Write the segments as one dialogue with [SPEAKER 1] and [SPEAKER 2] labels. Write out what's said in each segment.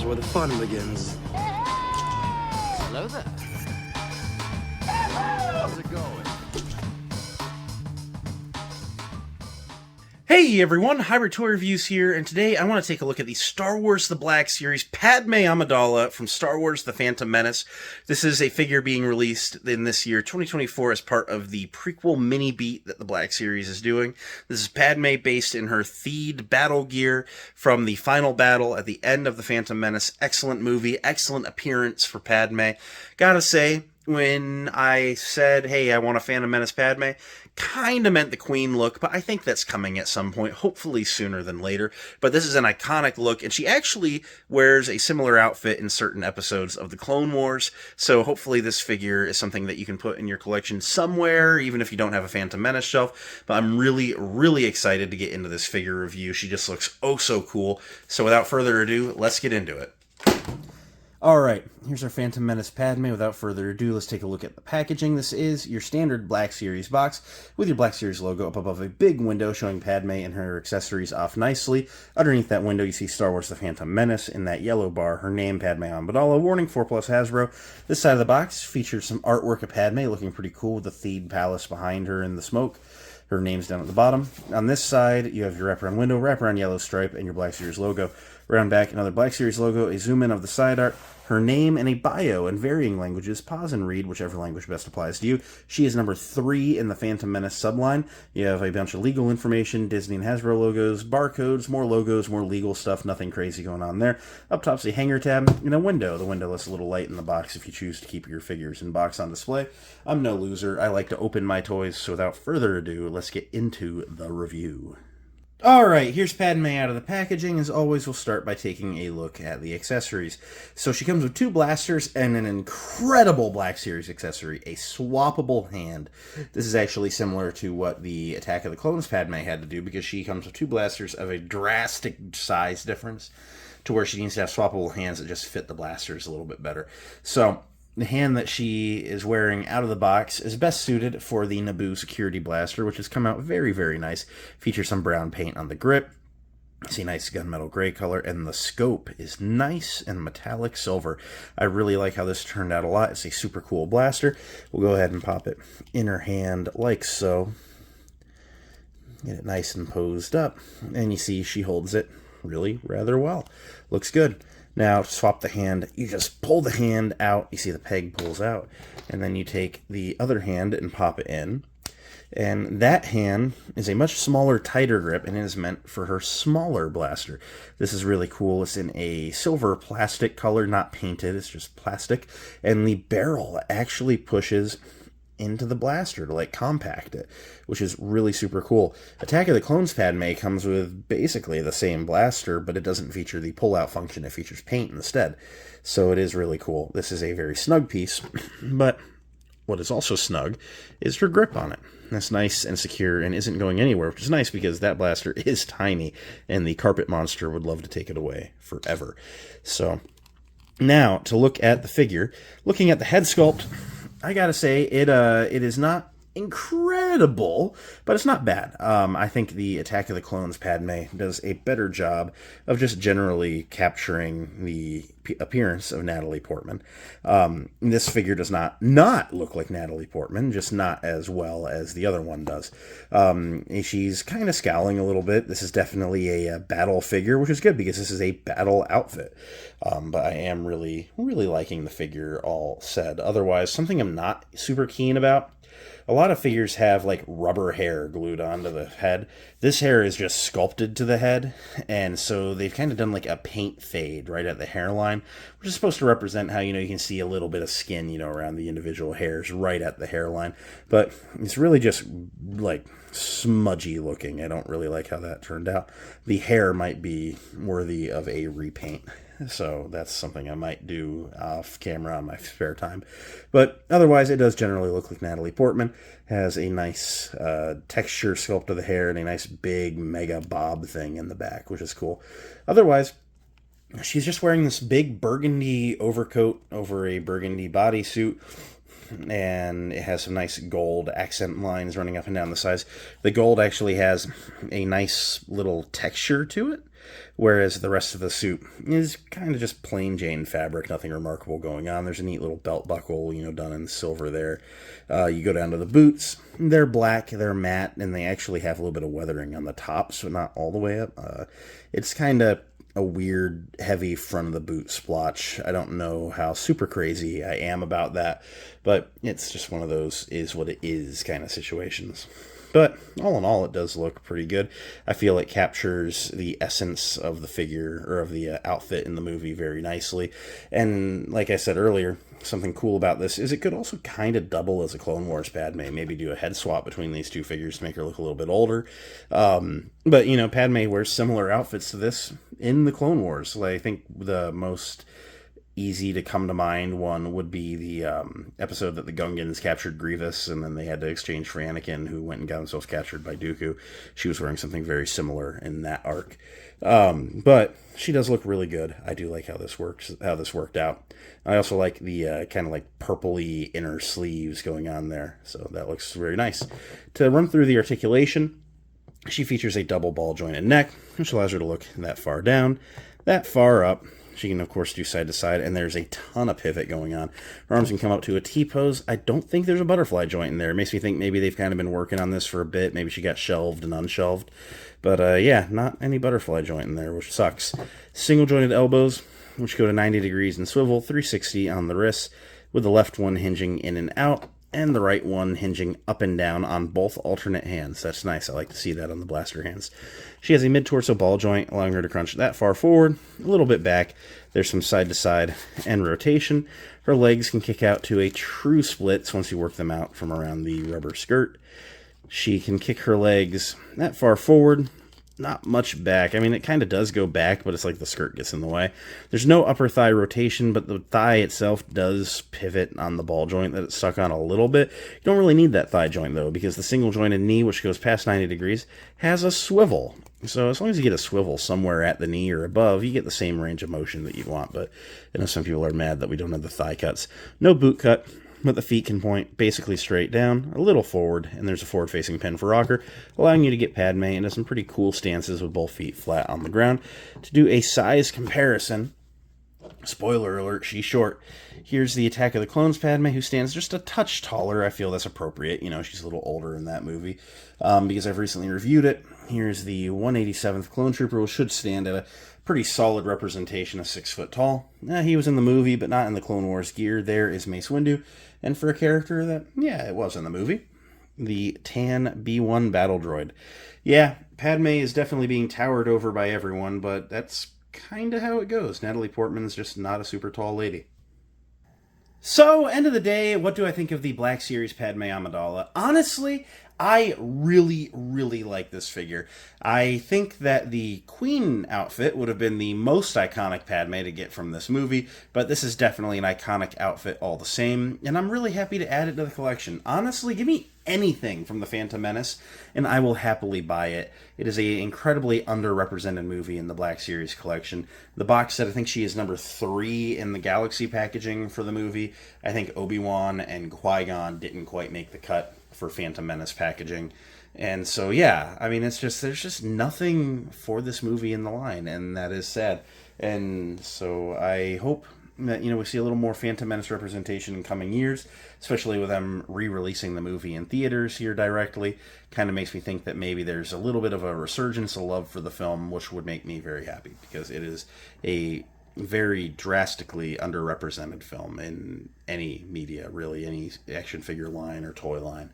[SPEAKER 1] is where the fun begins.
[SPEAKER 2] Hello there. How's it going?
[SPEAKER 3] Hey everyone, Hybrid Toy Reviews here, and today I want to take a look at the Star Wars The Black Series Padme Amidala from Star Wars The Phantom Menace. This is a figure being released in this year, 2024, as part of the prequel mini-beat that the Black Series is doing. This is Padme based in her theed battle gear from the final battle at the end of The Phantom Menace. Excellent movie, excellent appearance for Padme. Gotta say, when I said, hey, I want a Phantom Menace Padme, kind of meant the Queen look, but I think that's coming at some point, hopefully sooner than later. But this is an iconic look, and she actually wears a similar outfit in certain episodes of the Clone Wars, so hopefully this figure is something that you can put in your collection somewhere, even if you don't have a Phantom Menace shelf. But I'm really, really excited to get into this figure review. She just looks oh so cool. So without further ado, let's get into it. Alright, here's our Phantom Menace Padme. Without further ado, let's take a look at the packaging. This is your standard Black Series box with your Black Series logo up above a big window showing Padme and her accessories off nicely. Underneath that window, you see Star Wars The Phantom Menace. In that yellow bar, her name, Padme Amidala. Warning, 4+ Hasbro. This side of the box features some artwork of Padme looking pretty cool with the theed palace behind her in the smoke. Her name's down at the bottom. On this side, you have your wraparound window, wraparound yellow stripe, and your Black Series logo. Around back, another Black Series logo, a zoom in of the side art, her name, and a bio in varying languages. Pause and read whichever language best applies to you. She is number 3 in the Phantom Menace subline. You have a bunch of legal information, Disney and Hasbro logos, barcodes, more logos, more legal stuff, nothing crazy going on there. Up top's a hanger tab and a window. The window lets a little light in the box if you choose to keep your figures in box on display. I'm no loser. I like to open my toys, so without further ado, let's get into the review. Alright, here's Padme out of the packaging. As always, we'll start by taking a look at the accessories. So she comes with 2 blasters and an incredible Black Series accessory, a swappable hand. This is actually similar to what the Attack of the Clones Padme had to do, because she comes with 2 blasters of a drastic size difference to where she needs to have swappable hands that just fit the blasters a little bit better. So the hand that she is wearing out of the box is best suited for the Naboo Security Blaster, which has come out very, very nice. Features some brown paint on the grip. See a nice gunmetal gray color, and the scope is nice and metallic silver. I really like how this turned out a lot. It's a super cool blaster. We'll go ahead and pop it in her hand like so. Get it nice and posed up, and you see she holds it really rather well. Looks good. Now, to swap the hand, you just pull the hand out. You see the peg pulls out. And then you take the other hand and pop it in. And that hand is a much smaller, tighter grip, and it is meant for her smaller blaster. This is really cool. It's in a silver plastic color, not painted. It's just plastic. And the barrel actually pushes into the blaster to like compact it, which is really super cool. Attack of the Clones Padme comes with basically the same blaster, but it doesn't feature the pull-out function. It features paint instead. So it is really cool. This is a very snug piece, but what is also snug is her grip on it. That's nice and secure and isn't going anywhere, which is nice because that blaster is tiny and the carpet monster would love to take it away forever. So now to look at the figure, looking at the head sculpt, I gotta say, it is not incredible, but it's not bad. I think the Attack of the Clones Padme does a better job of just generally capturing the appearance of Natalie Portman. This figure does not look like Natalie Portman, just not as well as the other one does. She's kind of scowling a little bit. This is definitely a battle figure, which is good because this is a battle outfit. But I am really, really liking the figure all said. Otherwise, something I'm not super keen about, a lot of figures have like rubber hair glued onto the head. This hair is just sculpted to the head, and so they've kind of done like a paint fade right at the hairline, which is supposed to represent how, you can see a little bit of skin, around the individual hairs right at the hairline. But it's really just like smudgy looking. I don't really like how that turned out. The hair might be worthy of a repaint. So that's something I might do off camera on my spare time. But otherwise, it does generally look like Natalie Portman. Has a nice texture sculpt of the hair and a nice big mega bob thing in the back, which is cool. Otherwise, she's just wearing this big burgundy overcoat over a burgundy bodysuit. And it has some nice gold accent lines running up and down the sides. The gold actually has a nice little texture to it. whereas the rest of the suit is kind of just plain Jane fabric, nothing remarkable going on. There's a neat little belt buckle, done in silver there. You go down to the boots. They're black, they're matte, and they actually have a little bit of weathering on the top, so not all the way up. It's kind of a weird, heavy front of the boot splotch. I don't know how super crazy I am about that, but it's just one of those is what it is kind of situations. But all in all, it does look pretty good. I feel it captures the essence of the figure, or of the outfit in the movie very nicely. And like I said earlier, something cool about this is it could also kind of double as a Clone Wars Padme. Maybe do a head swap between these two figures to make her look a little bit older. But, Padme wears similar outfits to this in the Clone Wars. I think the most easy to come to mind one would be the episode that the Gungans captured Grievous, and then they had to exchange for Anakin, who went and got himself captured by Dooku. She was wearing something very similar in that arc. But she does look really good. I do like how this worked out. I also like the kind of like purpley inner sleeves going on there, so that looks very nice. To run through the articulation, she features a double ball jointed neck, which allows her to look that far down, that far up. She can, of course, do side to side, and there's a ton of pivot going on. Her arms can come up to a T-pose. I don't think there's a butterfly joint in there. It makes me think maybe they've kind of been working on this for a bit. Maybe she got shelved and unshelved. But, yeah, not any butterfly joint in there, which sucks. Single-jointed elbows, which go to 90 degrees and swivel, 360 on the wrists, with the left one hinging in and out, and the right one hinging up and down on both alternate hands. That's nice. I like to see that on the blaster hands. She has a mid-torso ball joint, allowing her to crunch that far forward, a little bit back. There's some side-to-side and rotation. Her legs can kick out to a true splits once you work them out from around the rubber skirt. She can kick her legs that far forward, not much back. I mean, it kind of does go back, but it's like the skirt gets in the way. There's no upper thigh rotation, but the thigh itself does pivot on the ball joint that it's stuck on a little bit. You don't really need that thigh joint, though, because the single-jointed knee, which goes past 90 degrees, has a swivel. So as long as you get a swivel somewhere at the knee or above, you get the same range of motion that you want. But I know some people are mad that we don't have the thigh cuts. No boot cut, but the feet can point basically straight down, a little forward, and there's a forward-facing pin for rocker, allowing you to get Padme into some pretty cool stances with both feet flat on the ground. To do a size comparison, spoiler alert, she's short. Here's the Attack of the Clones Padme, who stands just a touch taller. I feel that's appropriate. She's a little older in that movie. Because I've recently reviewed it. Here's the 187th Clone Trooper, which should stand at a pretty solid representation of 6 foot tall. He was in the movie, but not in the Clone Wars gear. There is Mace Windu. And for a character that, it was in the movie, the Tan B1 battle droid. Yeah, Padme is definitely being towered over by everyone, but that's kind of how it goes. Natalie Portman's just not a super tall lady. So, end of the day, what do I think of the Black Series Padme Amidala? Honestly, I really, really like this figure. I think that the Queen outfit would have been the most iconic Padme to get from this movie, but this is definitely an iconic outfit all the same, and I'm really happy to add it to the collection. Honestly, give me anything from The Phantom Menace, and I will happily buy it. It is an incredibly underrepresented movie in the Black Series collection. The box set, I think she is number 3 in the Galaxy packaging for the movie. I think Obi-Wan and Qui-Gon didn't quite make the cut for Phantom Menace packaging. And so, yeah, I mean, there's just nothing for this movie in the line, and that is sad. And so I hope that, we see a little more Phantom Menace representation in coming years, especially with them re-releasing the movie in theaters here directly. Kind of makes me think that maybe there's a little bit of a resurgence of love for the film, which would make me very happy, because it is a very drastically underrepresented film in any media, really, any action figure line or toy line.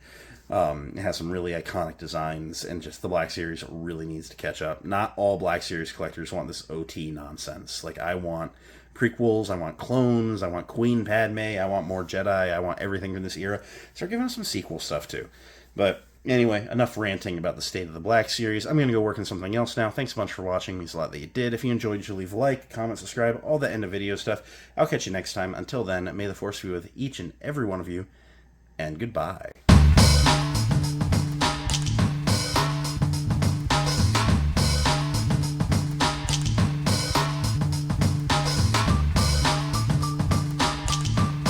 [SPEAKER 3] It has some really iconic designs, and just the Black Series really needs to catch up. Not all Black Series collectors want this OT nonsense. Like, I want prequels, I want clones, I want Queen Padme, I want more Jedi, I want everything from this era. Start giving us some sequel stuff, too. But anyway, enough ranting about the state of the Black Series. I'm going to go work on something else now. Thanks a bunch for watching. It means a lot that you did. If you enjoyed, you leave a like, comment, subscribe, all that end of video stuff. I'll catch you next time. Until then, may the Force be with each and every one of you, and goodbye.